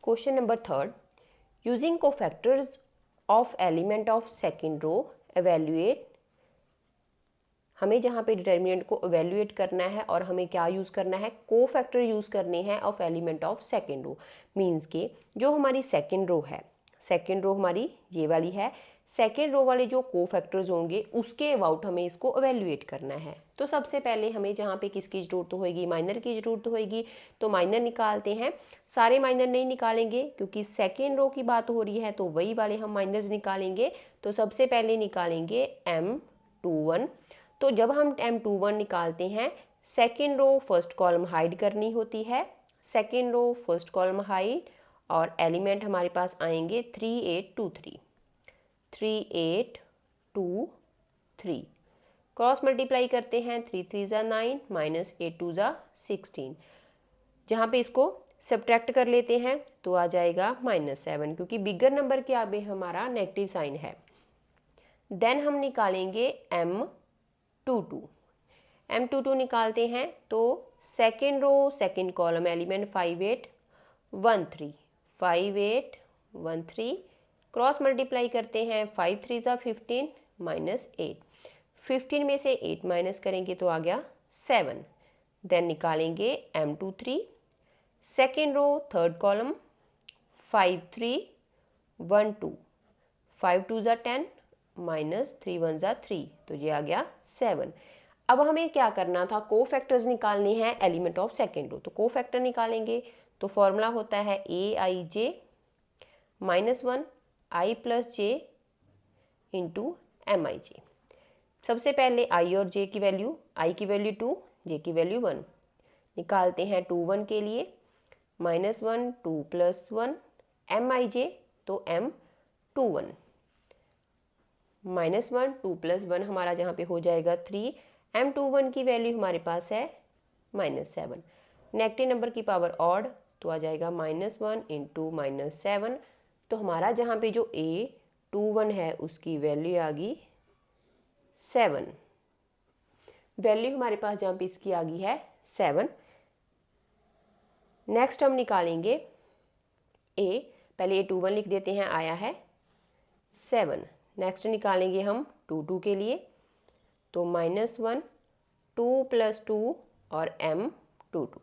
Question number third, using cofactors of element of second row evaluate. हमें जहाँ पे determinant को एवेल्यूएट करना है और हमें क्या यूज़ करना है, कोफैक्टर यूज़ करने हैं of element of second row. Means के जो हमारी सेकेंड रो है, सेकेंड रो हमारी ये वाली है, सेकेंड रो वाले जो कोफैक्टर्स होंगे उसके अबाउट हमें इसको एवेल्यूएट करना है। तो सबसे पहले हमें जहाँ पे किसकी ज़रूरत होगी, माइनर की ज़रूरत होगी। तो माइनर निकालते हैं। सारे माइनर नहीं निकालेंगे क्योंकि सेकेंड रो की बात हो रही है, तो वही वाले हम माइनर्स निकालेंगे। तो सबसे पहले निकालेंगे M21। तो जब हम M21 निकालते हैं, second row first column hide करनी होती है, second row first column hide, और एलिमेंट हमारे पास आएंगे 3823, 3823। क्रॉस मल्टीप्लाई करते हैं, 3 3 ज़ा 9 माइनस 8 2 ज़ा 16। जहाँ पे इसको सब्ट्रैक्ट कर लेते हैं तो आ जाएगा -7, क्योंकि बिगर नंबर के आगे हमारा नेगेटिव साइन है। देन हम निकालेंगे M22। M22 निकालते हैं तो second row second column element 5813, 5813। Cross multiply करते हैं, 5 3 ज़ा 15 माइनस 8, 15 में से 8 माइनस करेंगे तो आ गया 7। देन निकालेंगे M23, second row third column 5312, 5 2 ज़ा 10 माइनस 3 1 ज़ा 3, तो ये आ गया 7। अब हमें क्या करना था, कोफैक्टर्स निकालने हैं एलिमेंट ऑफ सेकेंड रो। तो कोफैक्टर निकालेंगे तो फॉर्मूला होता है AIJ -1 I + J into MIJ। सबसे पहले I और J की वैल्यू, I की वैल्यू 2, J की वैल्यू 1 निकालते हैं। 2 1 के लिए -1 2 + 1 MIJ, तो M21 -1 2 + 1 हमारा जहाँ पे हो जाएगा 3। M21 की वैल्यू हमारे पास है -7। नेगेटिव नंबर की पावर ऑड, तो आ जाएगा -1 इंटू -7। तो हमारा जहाँ पे जो A21 है उसकी वैल्यू आ गई 7। वैल्यू हमारे पास जहाँ पे इसकी आ गई है 7। नेक्स्ट हम निकालेंगे A, पहले A21 लिख देते हैं, आया है 7। नेक्स्ट निकालेंगे हम 22 के लिए, तो -1 2 + 2 और M22,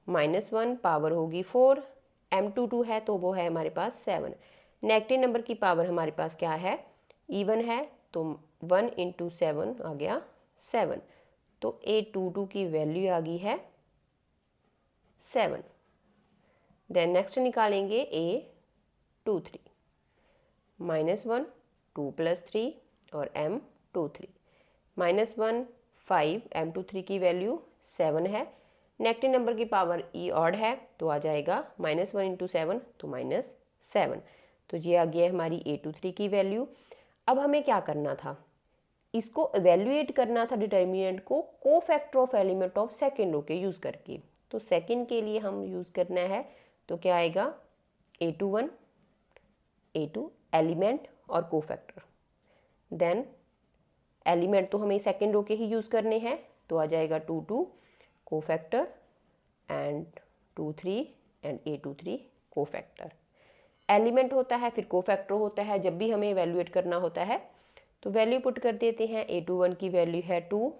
-1 पावर होगी 4, M22 है तो वो है हमारे पास 7। नेगेटिव नंबर की पावर हमारे पास क्या है, इवन है, तो 1 इंटू 7 आ गया 7। तो A22 की वैल्यू आ गई है 7। देन नेक्स्ट निकालेंगे A23, -1 2 + 3 और M23, -1 5, M23 की वैल्यू 7 है। नेगेटिव नंबर की पावर ई ऑड है तो आ जाएगा -1 इंटू 7, तो -7। तो ये आ गया हमारी A23 की वैल्यू। अब हमें क्या करना था, इसको एवेल्यूएट करना था डिटर्मिनेंट को cofactor of element of second row के यूज़ करके। तो सेकेंड के लिए हम यूज़ करना है, तो क्या आएगा A21, A2 एलिमेंट और कोफैक्टर। देन एलिमेंट तो हमें सेकेंड रो के ही यूज़ करने हैं, तो आ जाएगा 2 2 cofactor and 2 3 and A23 cofactor. Element होता है फिर कोफैक्टर होता है, जब भी हमें एवेल्यूएट करना होता है तो वैल्यू पुट कर देते हैं। A21 की वैल्यू है 2,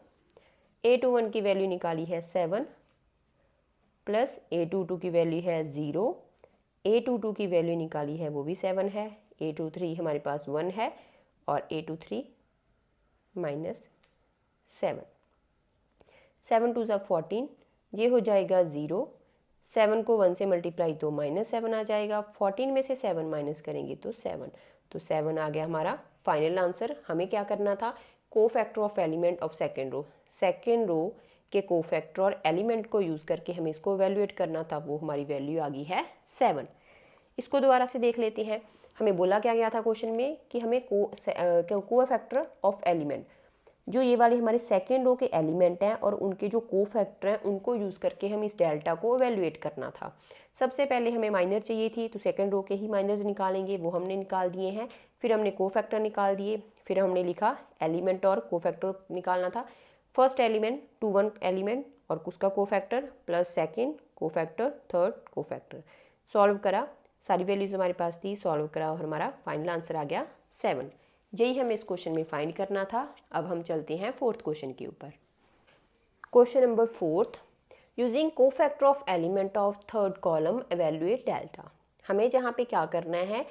A21 की वैल्यू निकाली है 7, प्लस A22 की वैल्यू है 0, A22 की वैल्यू निकाली है वो भी 7 है, A23 हमारे पास 1 है और A23 -7, 7 2 ज़ा 14, ये हो जाएगा 0। 7 को 1 से मल्टीप्लाई तो -7 आ जाएगा, 14 में से 7 माइनस करेंगे तो 7, तो 7 आ गया हमारा फाइनल आंसर। हमें क्या करना था, cofactor of element of second row, second row के कोफैक्टर और एलिमेंट को यूज़ करके हमें इसको एवेल्यूएट करना था, वो हमारी वैल्यू आ गई है 7। इसको दोबारा से देख लेते हैं। हमें बोला क्या गया था क्वेश्चन में कि हमें कोफैक्टर ऑफ एलिमेंट, जो ये वाले हमारे सेकेंड रो के एलिमेंट हैं और उनके जो कोफैक्टर हैं उनको यूज़ करके हम इस डेल्टा को एवेल्यूएट करना था। सबसे पहले हमें माइनर चाहिए थी, तो सेकेंड रो के ही माइनर्स निकालेंगे, वो हमने निकाल दिए हैं। फिर हमने कोफैक्टर निकाल दिए, फिर हमने लिखा एलिमेंट और कोफैक्टर निकालना था। फर्स्ट एलिमेंट 2 1 एलिमेंट और उसका cofactor plus second cofactor third cofactor. Solve करा, सारी वैल्यूज़ हमारे पास थी, सॉल्व करा और हमारा फाइनल आंसर आ गया 7। यही हमें इस क्वेश्चन में फाइंड करना था। अब हम चलते हैं फोर्थ क्वेश्चन के ऊपर। Question number fourth, using cofactor of element of third column evaluate delta. हमें जहाँ पे क्या करना है,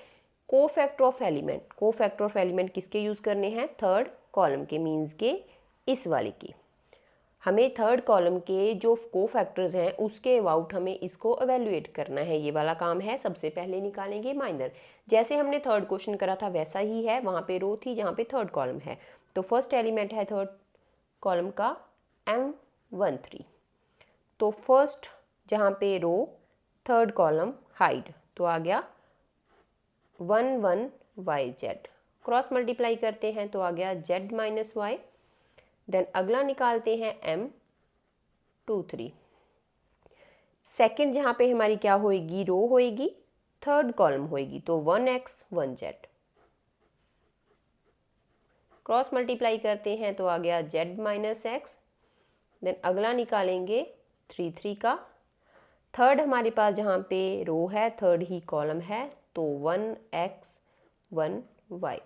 cofactor of element, cofactor of element किसके यूज़ करने हैं, थर्ड कॉलम के, मीन्स के इस वाले की। हमें थर्ड कॉलम के जो कोफैक्टर्स हैं उसके अबाउट हमें इसको एवेल्युएट करना है, ये वाला काम है। सबसे पहले निकालेंगे माइनर, जैसे हमने थर्ड क्वेश्चन करा था वैसा ही है, वहाँ पे रो थी जहाँ पे थर्ड कॉलम है। तो फर्स्ट एलिमेंट है थर्ड कॉलम का M13, तो फर्स्ट जहाँ पे रो थर्ड कॉलम हाइड, तो आ गया 1 1 YZ, क्रॉस मल्टीप्लाई करते हैं तो आ गया Z माइनस वाई। देन अगला निकालते हैं M23, सेकेंड जहाँ पे हमारी क्या होएगी, रो होएगी, थर्ड कॉलम होएगी, तो 1X 1Z, क्रॉस मल्टीप्लाई करते हैं तो आ गया Z माइनस एक्स। देन अगला निकालेंगे 3 3 का, थर्ड हमारे पास जहाँ पे रो है थर्ड ही कॉलम है, तो 1X 1Y,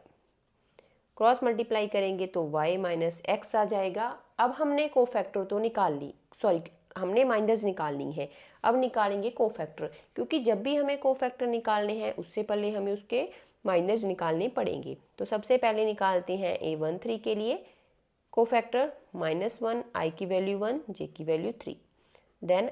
क्रॉस मल्टीप्लाई करेंगे तो y माइनस एक्स आ जाएगा। अब हमने कोफैक्टर तो निकाल ली, सॉरी हमने माइनस निकालनी है, अब निकालेंगे कोफैक्टर, क्योंकि जब भी हमें कोफैक्टर निकालने हैं उससे पहले हमें उसके माइनस निकालने पड़ेंगे। तो सबसे पहले निकालते हैं A13 के लिए कोफैक्टर, -1, i की वैल्यू 1, j की वैल्यू 3, देन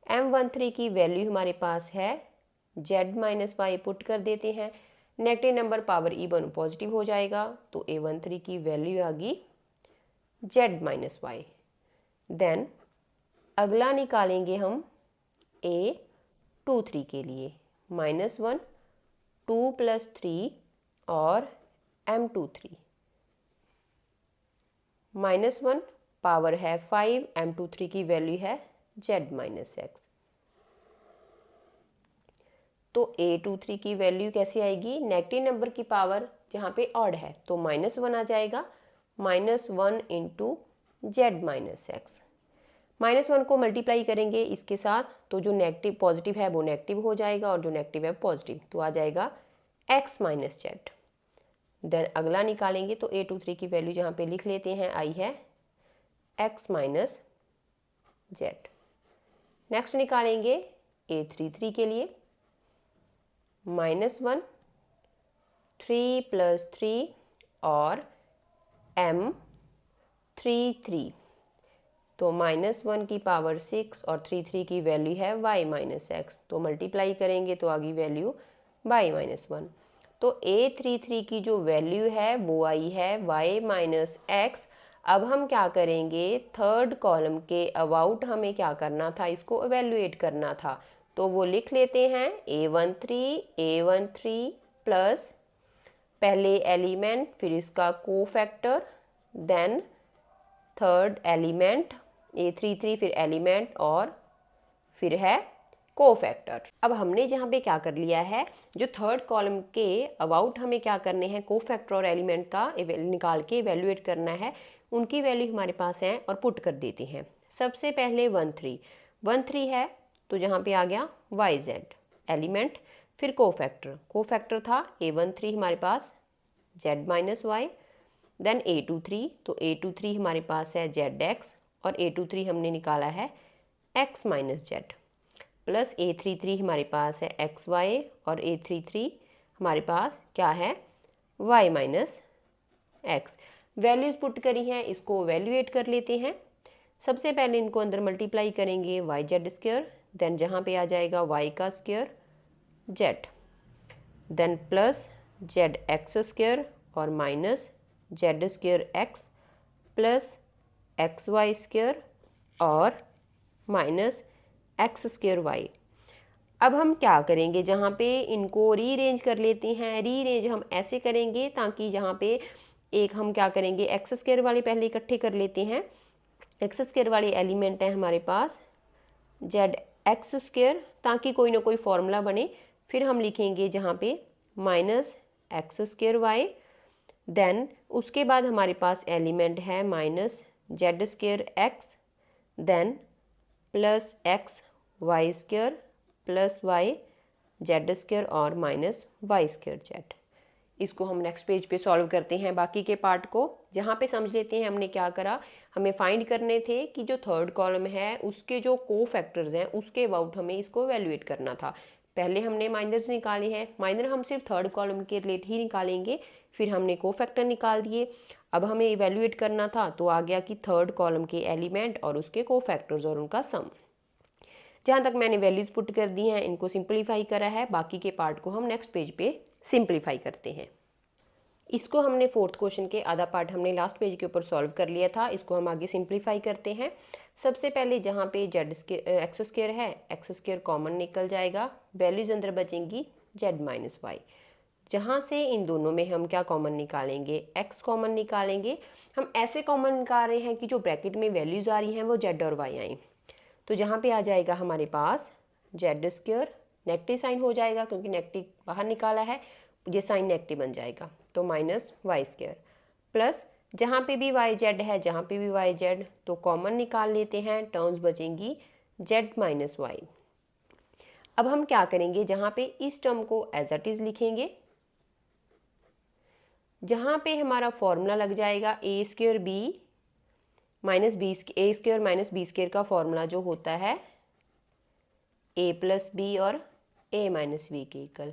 M13 की वैल्यू हमारे पास है z माइनस वाई, पुट कर देते हैं, negative number power even positive हो जाएगा, तो A13 की वैल्यू आ गई z माइनस वाई। देन अगला निकालेंगे हम A23 के लिए, -1 2 + 3 और M23, -1 पावर है 5, M23 की वैल्यू है z माइनस एक्स। तो A23 की वैल्यू कैसे आएगी, नेगेटिव नंबर की पावर जहाँ पे ऑड है तो -1 आ जाएगा, -1 × z माइनस एक्स। -1 को मल्टीप्लाई करेंगे इसके साथ तो जो नेगेटिव पॉजिटिव है वो नेगेटिव हो जाएगा और जो नेगेटिव है पॉजिटिव, तो आ जाएगा x माइनस जेड। देन अगला निकालेंगे तो A23 की वैल्यू जहाँ पे लिख लेते हैं आई है x माइनस जेड। नेक्स्ट निकालेंगे A33 के लिए, -1 3 + 3 और M33, तो -1 की पावर 6 और 3 की वैल्यू है y माइनस एक्स, तो मल्टीप्लाई करेंगे तो आ गई वैल्यू y माइनस 1। तो A33 की जो वैल्यू है वो आई है y माइनस एक्स। अब हम क्या करेंगे, थर्ड कॉलम के अबाउट हमें क्या करना था, इसको एवेल्युएट करना था, तो वो लिख लेते हैं A13 प्लस पहले एलिमेंट फिर इसका cofactor, then third element A33 फिर एलिमेंट और फिर है कोफैक्टर। अब हमने जहाँ पे क्या कर लिया है, जो थर्ड कॉलम के अबाउट हमें क्या करने हैं, कोफैक्टर और एलिमेंट का निकाल के इवेल्युएट करना है, उनकी वैल्यू हमारे पास है और पुट कर देते हैं। सबसे पहले 1 3 है तो जहाँ पे आ गया YZ एलिमेंट, फिर कोफैक्टर था A13 हमारे पास Z minus Y, then A23 तो A23 हमारे पास है ZX और A23 हमने निकाला है X minus Z, plus A33 हमारे पास है XY और A33 हमारे पास क्या है Y minus x. Values put करी हैं, इसको वैल्यूएट कर लेते हैं। सबसे पहले इनको अंदर मल्टीप्लाई करेंगे YZ², देन जहाँ पे आ जाएगा y का square z, then plus ZX² और माइनस Z²X प्लस XY² और माइनस X²Y। अब हम क्या करेंगे, जहाँ पे इनको रीअरेंज कर लेते हैं, रीअरेंज हम ऐसे करेंगे ताकि जहाँ पे एक हम क्या करेंगे X² वाले पहले इकट्ठे कर लेते हैं। X² वाले एलिमेंट हैं हमारे पास ZX², ताकि कोई ना कोई फॉर्मूला बने, फिर हम लिखेंगे जहाँ पे माइनस X²Y, देन उसके बाद हमारे पास एलिमेंट है minus Z²X, then plus Y square plus Y Z square और माइनस वाई स्क्वायर जेड। इसको हम नेक्स्ट पेज पे सॉल्व करते हैं बाकी के पार्ट को। यहाँ पे समझ लेते हैं हमने क्या करा। हमें फाइंड करने थे कि जो थर्ड कॉलम है उसके जो को फैक्टर्स हैं उसके अबाउट हमें इसको वैल्यूएट करना था। पहले हमने माइनर्स निकाले हैं, माइनर हम सिर्फ थर्ड कॉलम के रिलेट ही निकालेंगे, फिर हमने को फैक्टर निकाल दिए। अब हमें इवेल्यूएट करना था तो आ गया कि थर्ड कॉलम के एलिमेंट और उसके को फैक्टर्स और उनका सम। जहाँ तक मैंने वैल्यूज़ पुट कर दी हैं इनको सिंप्लीफाई करा है, बाकी के पार्ट को हम नेक्स्ट पेज पे सिंप्लीफाई करते हैं। इसको हमने फोर्थ क्वेश्चन के आधा पार्ट हमने लास्ट पेज के ऊपर सॉल्व कर लिया था, इसको हम आगे सिंप्लीफाई करते हैं। सबसे पहले जहाँ पे जेड एक्स स्क्वायर है, एक्स स्क्वायर कॉमन निकल जाएगा, वैल्यूज अंदर बचेंगी जेड माइनस वाई। जहाँ से इन दोनों में हम क्या कॉमन निकालेंगे, एक्स कॉमन निकालेंगे। हम ऐसे कॉमन निकाल रहे हैं कि जो ब्रैकेट में वैल्यूज आ रही हैं वो जेड और वाई आई। तो जहाँ पे आ जाएगा हमारे पास जेड स्क्वायर, नेगेटिव साइन हो जाएगा क्योंकि नेगेटिव बाहर निकाला है, ये साइन नेगेटिव बन जाएगा, तो माइनस वाई स्क्वायर प्लस जहाँ पे भी वाई जेड है, जहाँ पे भी वाई जेड, तो कॉमन निकाल लेते हैं, टर्म्स बचेंगी जेड माइनस वाई। अब हम क्या करेंगे, जहाँ पे इस टर्म को एज इट इज लिखेंगे, जहाँ पे हमारा फॉर्मूला लग जाएगा ए स्क्वायर बी माइनस बी, ए स्क्वायर माइनस बी स्क्वायर का फॉर्मूला जो होता है ए प्लस बी और ए माइनस बी के इक्वल।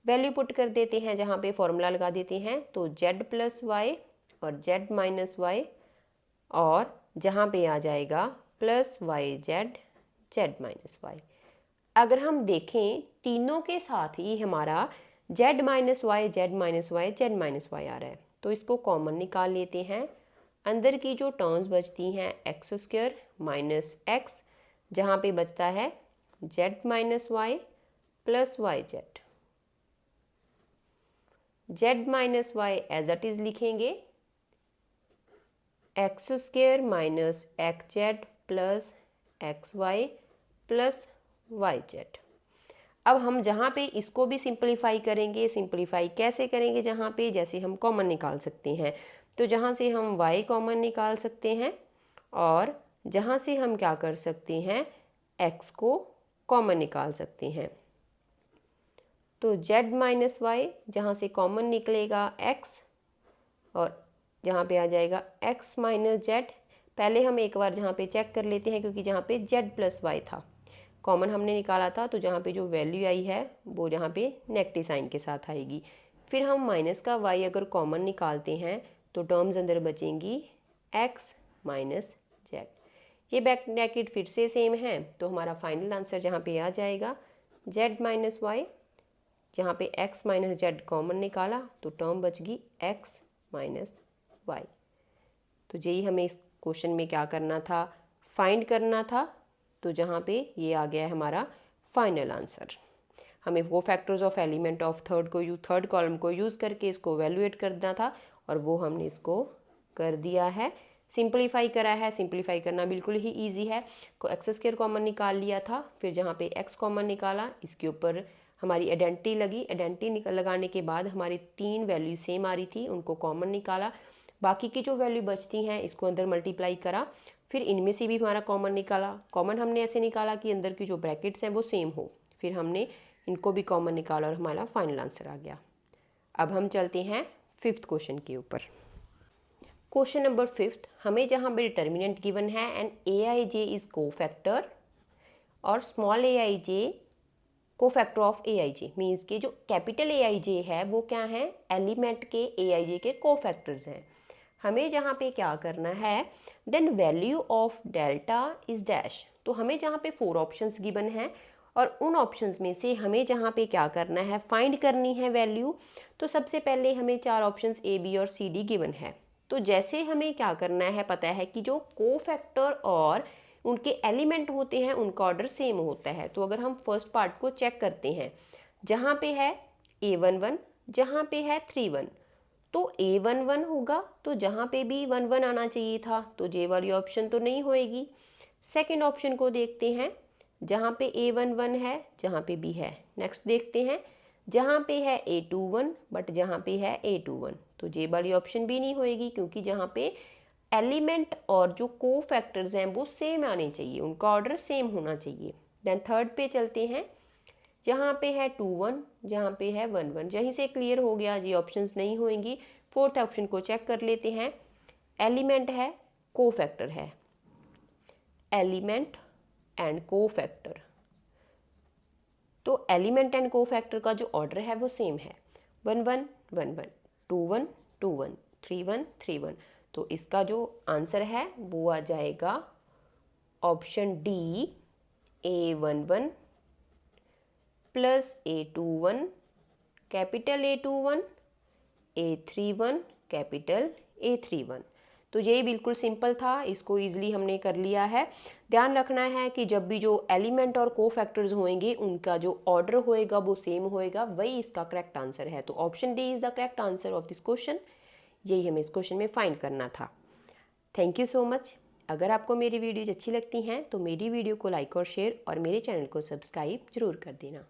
वैल्यू पुट कर देते हैं, जहाँ पे फॉर्मूला लगा देते हैं, तो जेड प्लस वाई और जेड माइनस वाई, और जहाँ पे आ जाएगा plus Y Z, Z minus Y. अगर हम देखें तीनों के साथ ही हमारा Z minus Y, Z minus Y, Z minus Y आ रहा है, तो इसको कॉमन निकाल लेते हैं। अंदर की जो टर्म्स बचती हैं एक्स स्क्वायर माइनस एक्स, जहाँ पे बचता है Z minus Y plus Y Z. Z minus Y as it is लिखेंगे, X square minus X Z plus X Y plus Y Z. अब हम जहाँ पे इसको भी सिंप्लीफाई करेंगे, सिंप्लीफाई कैसे करेंगे, जहाँ पे जैसे हम कॉमन निकाल सकते हैं, तो जहाँ से हम y कॉमन निकाल सकते हैं और जहाँ से हम क्या कर सकते हैं x को कॉमन निकाल सकते हैं। तो z माइनस वाई, जहाँ से कॉमन निकलेगा x और जहाँ पे आ जाएगा x माइनस जेड। पहले हम एक बार जहाँ पे चेक कर लेते हैं, क्योंकि जहाँ पे z प्लस वाई था कॉमन हमने निकाला था, तो जहाँ पे जो वैल्यू आई है वो जहाँ पे नेगेटिव साइन के साथ आएगी। फिर हम माइनस का y अगर कॉमन निकालते हैं तो टर्म्स अंदर बचेंगी x माइनस जेड। ये ब्रैकेट फिर से सेम है, तो हमारा फाइनल आंसर जहाँ पे आ जाएगा z माइनस वाई, जहाँ पे x माइनस जेड कॉमन निकाला तो टर्म बच गई x माइनस वाई। तो यही हमें इस क्वेश्चन में क्या करना था, फाइंड करना था। तो जहाँ पे ये आ गया है हमारा फाइनल आंसर। हमें वो factors of element of third column को यूज़ करके इसको वैल्यूएट करना था, और वो हमने इसको कर दिया है, सिंप्लीफाई करा है। सिंप्लीफाई करना बिल्कुल ही इजी है। को एक्स स्क्वायर कॉमन निकाल लिया था, फिर जहाँ पे एक्स कॉमन निकाला इसके ऊपर हमारी आइडेंटिटी लगी, आइडेंटिटी लगाने के बाद हमारी तीन वैल्यू सेम आ रही थी, उनको कॉमन निकाला, बाकी की जो वैल्यू बचती हैं इसको अंदर मल्टीप्लाई करा, फिर इनमें से भी हमारा कॉमन निकाला। कॉमन हमने ऐसे निकाला कि अंदर की जो ब्रैकेट्स हैं वो सेम हो, फिर हमने इनको भी कॉमन निकाला और हमारा फाइनल आंसर आ गया। अब हम चलते हैं फिफ्थ क्वेश्चन के ऊपर। क्वेश्चन नंबर फिफ्थ, हमें जहाँ पे डिटर्मिनेंट गिवन है एंड aij इज को फैक्टर और स्मॉल aij को फैक्टर ऑफ aij, मीन्स के जो कैपिटल aij है वो क्या है, एलिमेंट के aij के को फैक्टर्स हैं। हमें जहाँ पे क्या करना है, then value of delta is dash. तो हमें जहाँ पे 4 ऑप्शंस गिवन हैं और उन ऑप्शंस में से हमें जहाँ पे क्या करना है, फाइंड करनी है वैल्यू। तो सबसे पहले हमें 4 ऑप्शंस ए बी और सी डी गिवन है। तो जैसे हमें क्या करना है, पता है कि जो को फैक्टर और उनके एलिमेंट होते हैं उनका ऑर्डर सेम होता है। तो अगर हम फर्स्ट पार्ट को चेक करते हैं, जहाँ पे है A11, जहाँ पे है 31, तो A11 होगा, तो जहाँ पे भी 11 आना चाहिए था, तो जे वाली ऑप्शन तो नहीं होएगी। सेकंड ऑप्शन को देखते हैं, जहाँ पे A11 है, जहाँ पे भी है। नेक्स्ट देखते हैं, जहाँ पे है A21 बट जहाँ पे है A21, तो जे वाली ऑप्शन भी नहीं होएगी, क्योंकि जहाँ पे एलिमेंट और जो को फैक्टर्स हैं वो सेम आने चाहिए, उनका ऑर्डर सेम होना चाहिए। देन थर्ड पे चलते हैं, जहाँ पे है 2 1, जहाँ पे है 1 1, यहीं से क्लियर हो गया जी, ऑप्शंस नहीं होंगी। फोर्थ ऑप्शन को चेक कर लेते हैं, एलिमेंट है, कोफैक्टर है, एलिमेंट एंड कोफैक्टर। तो एलिमेंट एंड कोफैक्टर का जो ऑर्डर है वो सेम है, 1 1 1 1, 2 1 2 1, 3 1 3 1। तो इसका जो आंसर है वो आ जाएगा option D, A11 plus A21 capital A21 A31 capital A31। तो ये बिल्कुल सिंपल था, इसको ईजिली हमने कर लिया है। ध्यान रखना है कि जब भी जो एलिमेंट और कोफैक्टर्स होंगे उनका जो ऑर्डर होएगा वो सेम होएगा, वही इसका करेक्ट आंसर है। तो option D is the correct answer of this question. यही हमें इस क्वेश्चन में फाइंड करना था। Thank you so much. अगर आपको मेरी वीडियोज अच्छी लगती हैं तो मेरी वीडियो को लाइक और शेयर और मेरे चैनल को सब्सक्राइब जरूर कर देना।